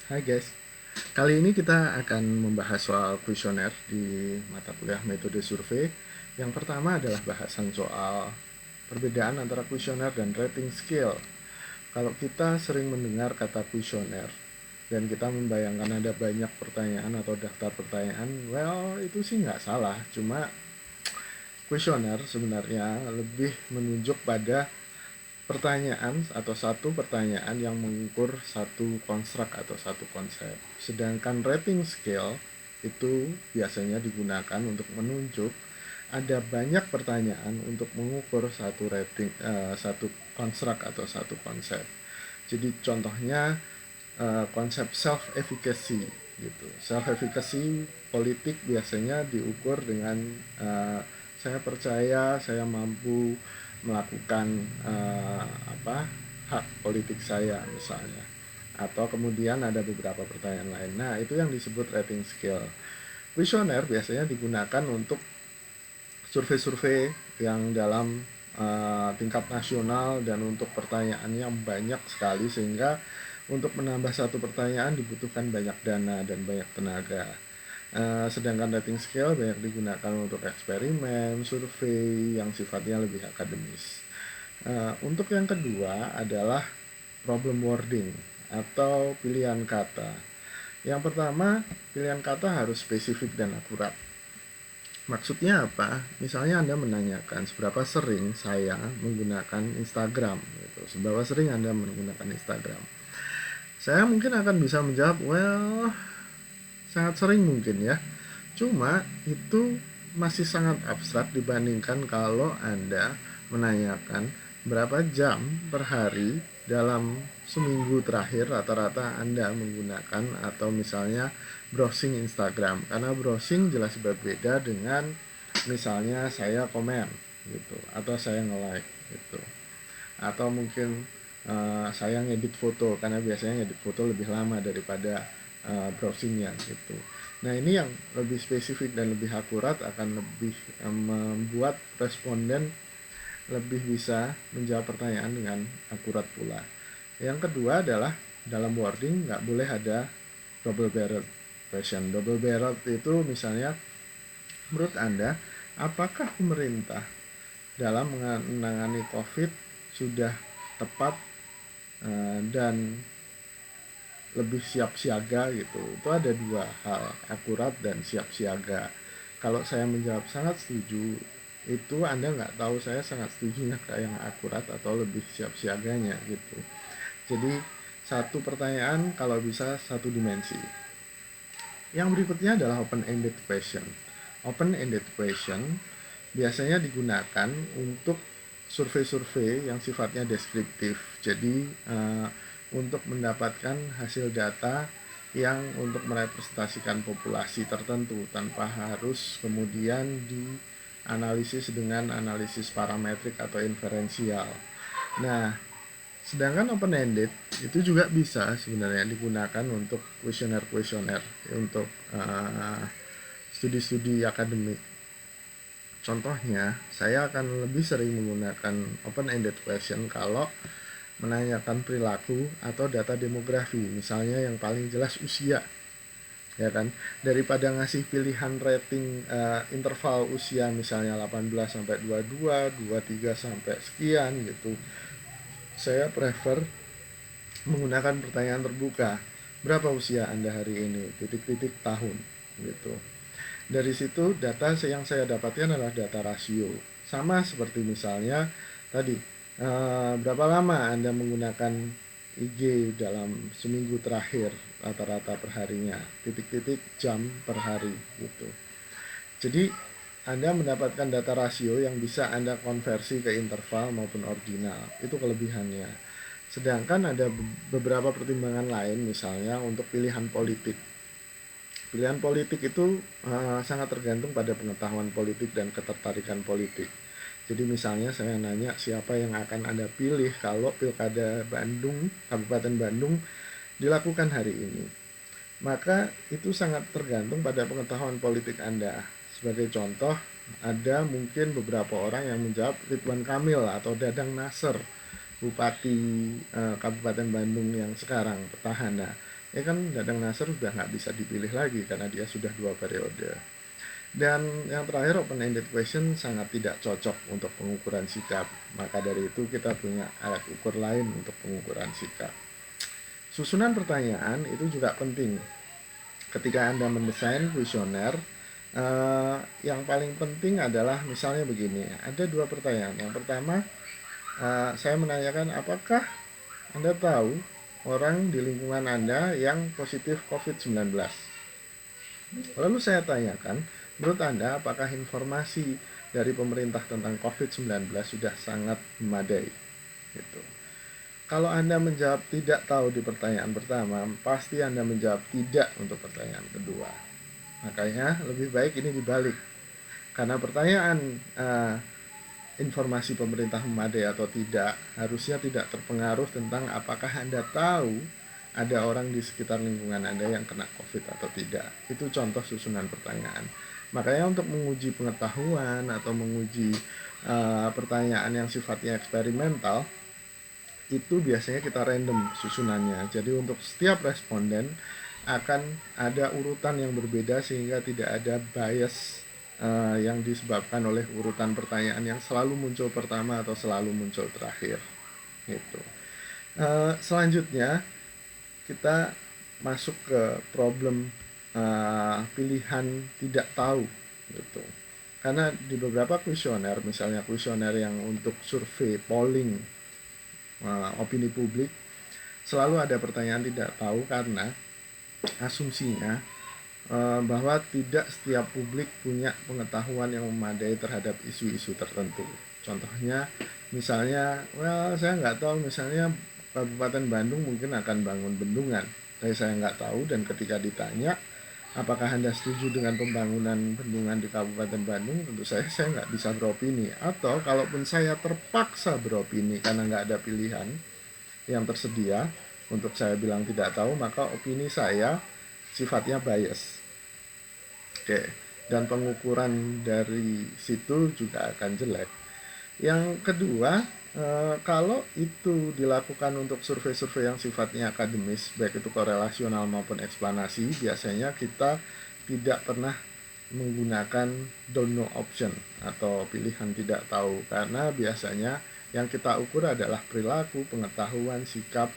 Hai guys, kali ini kita akan membahas soal kuesioner di mata kuliah metode survei. Yang pertama adalah bahasan soal perbedaan antara kuesioner dan rating scale. Kalau kita sering mendengar kata kuesioner dan kita membayangkan ada banyak pertanyaan atau daftar pertanyaan, well itu sih nggak salah, cuma kuesioner sebenarnya lebih menunjuk pada pertanyaan atau satu pertanyaan yang mengukur satu konstruk atau satu konsep. Sedangkan rating scale itu biasanya digunakan untuk menunjuk ada banyak pertanyaan untuk mengukur satu rating, satu konstruk atau satu konsep. Jadi contohnya konsep self efficacy gitu. Self efficacy politik biasanya diukur dengan saya percaya saya mampu melakukan hak politik saya misalnya, atau kemudian ada beberapa pertanyaan lain. Nah itu yang disebut rating scale. Kuesioner biasanya digunakan untuk survei-survei yang dalam tingkat nasional dan untuk pertanyaan yang banyak sekali, sehingga untuk menambah satu pertanyaan dibutuhkan banyak dana dan banyak tenaga. Sedangkan rating scale banyak digunakan untuk eksperimen, survei yang sifatnya lebih akademis. Untuk yang kedua adalah problem wording atau pilihan kata. Yang pertama, pilihan kata harus spesifik dan akurat. Maksudnya apa? Misalnya Anda menanyakan seberapa sering saya menggunakan Instagram gitu. Seberapa sering Anda menggunakan Instagram? Saya mungkin akan bisa menjawab, well, sangat sering mungkin ya. Cuma itu masih sangat abstrak dibandingkan kalau Anda menanyakan berapa jam per hari dalam seminggu terakhir rata-rata Anda menggunakan, atau misalnya browsing Instagram. Karena browsing jelas berbeda dengan misalnya saya komen gitu, atau saya nge-like gitu, atau mungkin saya ngedit foto, karena biasanya ngedit foto lebih lama daripada browsingnya gitu. Nah ini yang lebih spesifik dan lebih akurat akan lebih membuat responden lebih bisa menjawab pertanyaan dengan akurat pula. Yang kedua adalah dalam wording nggak boleh ada double barrel question. Double barrel itu misalnya, menurut Anda apakah pemerintah dalam menangani COVID sudah tepat dan lebih siap siaga gitu. Itu ada dua hal, akurat dan siap siaga. Kalau saya menjawab sangat setuju, itu Anda nggak tahu saya sangat setuju yang akurat atau lebih siap siaganya gitu. Jadi satu pertanyaan kalau bisa satu dimensi. Yang berikutnya adalah open-ended question. Open-ended question biasanya digunakan untuk survei-survei yang sifatnya deskriptif. Jadi untuk mendapatkan hasil data yang untuk merepresentasikan populasi tertentu tanpa harus kemudian dianalisis dengan analisis parametrik atau inferensial. Nah, sedangkan open ended itu juga bisa sebenarnya digunakan untuk kuesioner-kuesioner untuk studi-studi akademik. Contohnya, saya akan lebih sering menggunakan open-ended question kalau menanyakan perilaku atau data demografi, misalnya yang paling jelas usia, ya kan? Daripada ngasih pilihan rating interval usia misalnya 18 sampai 22, 23 sampai sekian gitu. Saya prefer menggunakan pertanyaan terbuka. Berapa usia Anda hari ini? Titik-titik tahun gitu. Dari situ data yang saya dapatkan adalah data rasio. Sama seperti misalnya tadi, berapa lama Anda menggunakan IG dalam seminggu terakhir rata-rata perharinya, titik-titik jam per hari gitu. Jadi Anda mendapatkan data rasio yang bisa Anda konversi ke interval maupun ordinal. Itu kelebihannya. Sedangkan ada beberapa pertimbangan lain, misalnya untuk pilihan politik. Pilihan politik itu sangat tergantung pada pengetahuan politik dan ketertarikan politik. Jadi misalnya saya nanya siapa yang akan Anda pilih kalau Pilkada Bandung, Kabupaten Bandung dilakukan hari ini. Maka itu sangat tergantung pada pengetahuan politik Anda. Sebagai contoh, ada mungkin beberapa orang yang menjawab Ridwan Kamil atau Dadang Nasser, Bupati Kabupaten Bandung yang sekarang petahana. ya kan Dadang Nasir sudah nggak bisa dipilih lagi karena dia sudah 2 periode. Dan yang terakhir, open-ended question sangat tidak cocok untuk pengukuran sikap. Maka dari itu kita punya alat ukur lain untuk pengukuran sikap. Susunan pertanyaan itu juga penting. Ketika Anda mendesain kuesioner, yang paling penting adalah misalnya begini, ada 2 pertanyaan. Yang pertama, saya menanyakan apakah Anda tahu orang di lingkungan Anda yang positif COVID-19. Lalu saya tanyakan, menurut Anda apakah informasi dari pemerintah tentang COVID-19 sudah sangat memadai? Gitu. Kalau Anda menjawab tidak tahu di pertanyaan pertama, pasti Anda menjawab tidak untuk pertanyaan kedua. Makanya lebih baik ini dibalik. Karena pertanyaan informasi pemerintah memadai atau tidak harusnya tidak terpengaruh tentang apakah Anda tahu ada orang di sekitar lingkungan Anda yang kena COVID atau tidak. Itu contoh susunan pertanyaan. Makanya untuk menguji pengetahuan atau menguji pertanyaan yang sifatnya eksperimental, itu biasanya kita random susunannya. Jadi untuk setiap responden akan ada urutan yang berbeda sehingga tidak ada bias yang disebabkan oleh urutan pertanyaan yang selalu muncul pertama atau selalu muncul terakhir. Gitu. Selanjutnya kita masuk ke problem pilihan tidak tahu. Gitu. Karena di beberapa kuesioner, misalnya kuesioner yang untuk survei polling opini publik, selalu ada pertanyaan tidak tahu karena asumsinya bahwa tidak setiap publik punya pengetahuan yang memadai terhadap isu-isu tertentu. Contohnya, misalnya, saya nggak tahu, misalnya Kabupaten Bandung mungkin akan bangun bendungan, tapi saya nggak tahu, dan ketika ditanya, apakah Anda setuju dengan pembangunan bendungan di Kabupaten Bandung? Tentu saya nggak bisa beropini. Atau kalaupun saya terpaksa beropini karena nggak ada pilihan yang tersedia untuk saya bilang tidak tahu, maka opini saya sifatnya bias. Oke, dan pengukuran dari situ juga akan jelek. Yang kedua, kalau itu dilakukan untuk survei-survei yang sifatnya akademis, baik itu korelasional maupun eksplanasi, biasanya kita tidak pernah menggunakan don't know option atau pilihan tidak tahu, karena biasanya yang kita ukur adalah perilaku, pengetahuan, sikap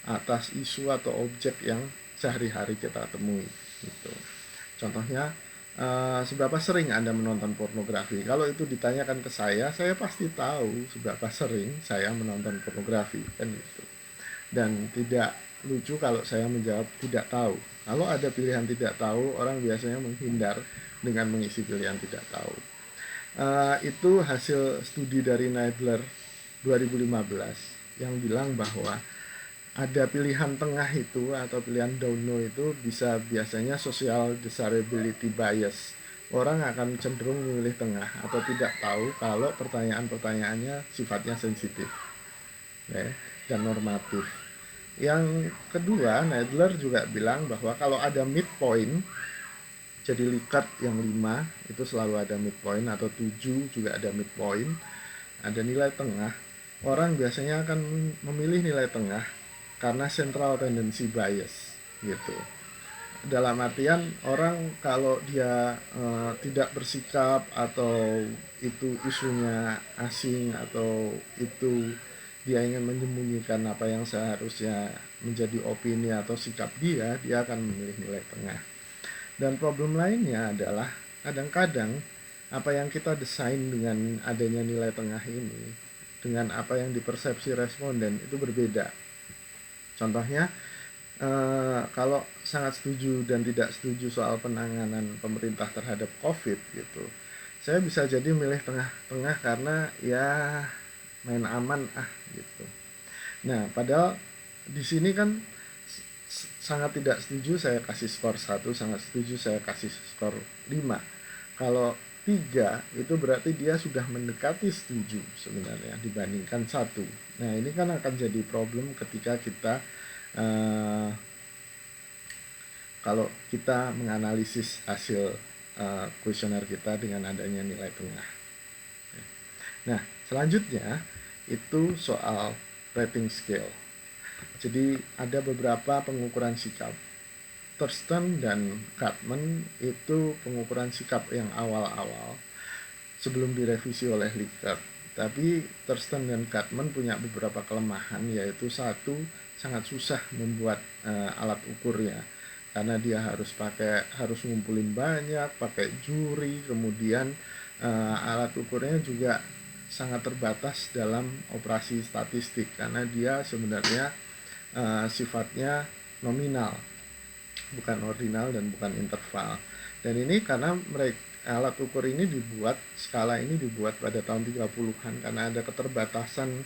atas isu atau objek yang sehari-hari kita temui. Gitu. Contohnya, seberapa sering Anda menonton pornografi? Kalau itu ditanyakan ke saya pasti tahu seberapa sering saya menonton pornografi, kan gitu. Dan tidak lucu kalau saya menjawab tidak tahu. Kalau ada pilihan tidak tahu, orang biasanya menghindar dengan mengisi pilihan tidak tahu. Itu hasil studi dari Nadler 2015 yang bilang bahwa ada pilihan tengah itu atau pilihan don't know itu bisa biasanya social desirability bias. Orang akan cenderung memilih tengah atau tidak tahu kalau pertanyaan-pertanyaannya sifatnya sensitif, ya, dan normatif. Yang kedua, Nadler juga bilang bahwa kalau ada midpoint, jadi Likert yang 5 itu selalu ada midpoint, atau 7 juga ada midpoint, ada nilai tengah, orang biasanya akan memilih nilai tengah karena central tendency bias gitu. Dalam artian orang kalau dia tidak bersikap atau itu isunya asing atau itu dia ingin menyembunyikan apa yang seharusnya menjadi opini atau sikap dia akan memilih nilai tengah. Dan problem lainnya adalah kadang-kadang apa yang kita desain dengan adanya nilai tengah ini dengan apa yang dipersepsi responden itu berbeda. Contohnya, kalau sangat setuju dan tidak setuju soal penanganan pemerintah terhadap COVID gitu, saya bisa jadi milih tengah-tengah karena ya main aman gitu. Nah, padahal di sini kan sangat tidak setuju saya kasih skor 1, sangat setuju saya kasih skor 5. Kalau 3 itu berarti dia sudah mendekati setuju sebenarnya dibandingkan 1. Nah, ini kan akan jadi problem ketika kita kalau kita menganalisis hasil kuesioner kita dengan adanya nilai tengah. Nah, selanjutnya itu soal rating scale. Jadi ada beberapa pengukuran sikap. Thurston dan Cartman itu pengukuran sikap yang awal-awal sebelum direvisi oleh Likert. Tapi Thurston dan Cartman punya beberapa kelemahan, yaitu satu, sangat susah membuat alat ukurnya karena dia harus ngumpulin banyak, pakai juri, kemudian alat ukurnya juga sangat terbatas dalam operasi statistik karena dia sebenarnya sifatnya nominal, bukan ordinal dan bukan interval. Dan ini karena alat ukur ini skala ini dibuat pada tahun 30-an karena ada keterbatasan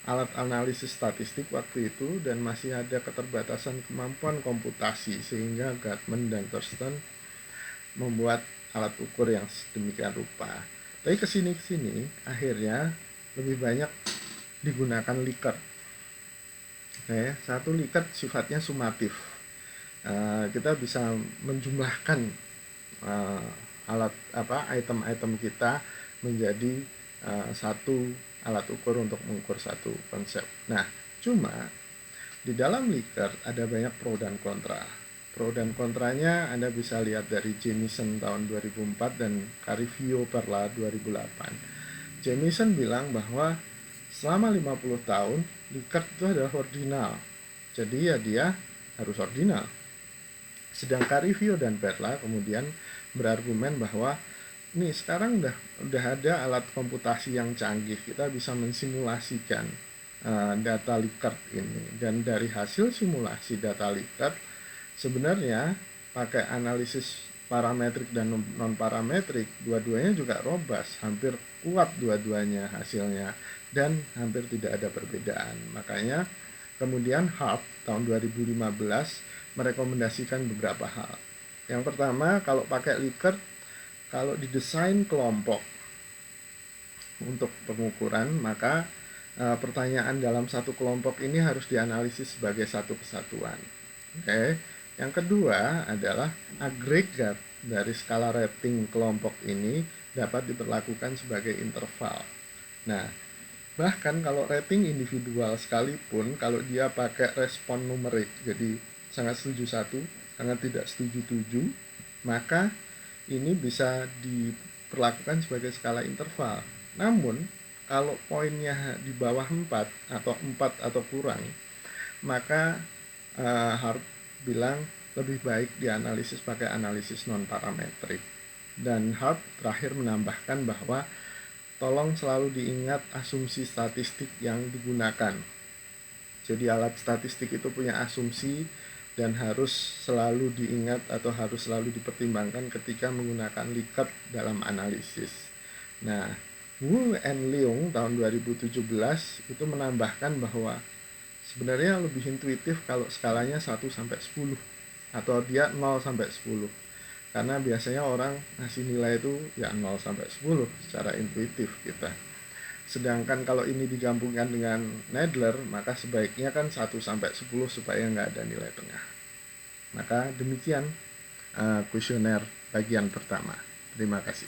alat analisis statistik waktu itu dan masih ada keterbatasan kemampuan komputasi, sehingga Gatman dan Thurston membuat alat ukur yang sedemikian rupa. Tapi kesini akhirnya lebih banyak digunakan Likert. Satu Likert sifatnya sumatif. Kita bisa menjumlahkan item-item kita menjadi satu alat ukur untuk mengukur satu konsep. Nah, cuma di dalam Likert ada banyak pro dan kontra. Pro dan kontranya Anda bisa lihat dari Jamieson tahun 2004 dan Carivio Perla 2008. Jamieson bilang bahwa selama 50 tahun Likert itu adalah ordinal. Jadi ya dia harus ordinal. Sedang Carivio dan Perla kemudian berargumen bahwa nih sekarang udah ada alat komputasi yang canggih, kita bisa mensimulasikan data Likert ini, dan dari hasil simulasi data Likert sebenarnya pakai analisis parametrik dan non parametrik dua-duanya juga robust, hampir kuat dua-duanya hasilnya dan hampir tidak ada perbedaan. Makanya kemudian Harp tahun 2015 merekomendasikan beberapa hal. Yang pertama, kalau pakai Likert, kalau didesain kelompok untuk pengukuran, maka pertanyaan dalam satu kelompok ini harus dianalisis sebagai satu kesatuan. Yang kedua adalah agregat dari skala rating kelompok ini dapat diperlakukan sebagai interval. Nah, bahkan kalau rating individual sekalipun, kalau dia pakai respon numerik, jadi sangat setuju 1, sangat tidak setuju 7, maka ini bisa diperlakukan sebagai skala interval. Namun, kalau poinnya di bawah 4 atau 4 atau kurang, maka Harp bilang lebih baik dianalisis pakai analisis non parametrik. Dan Harp terakhir menambahkan bahwa tolong selalu diingat asumsi statistik yang digunakan. Jadi alat statistik itu punya asumsi dan harus selalu diingat atau harus selalu dipertimbangkan ketika menggunakan Likert dalam analisis. Nah, Wu and Leung tahun 2017 itu menambahkan bahwa sebenarnya lebih intuitif kalau skalanya 1 sampai 10 atau dia 0 sampai 10. Karena biasanya orang ngasih nilai itu ya 0 sampai 10 secara intuitif kita. Sedangkan kalau ini digabungkan dengan Nadler, maka sebaiknya kan 1 sampai 10 supaya nggak ada nilai tengah. Maka demikian kuesioner bagian pertama. Terima kasih.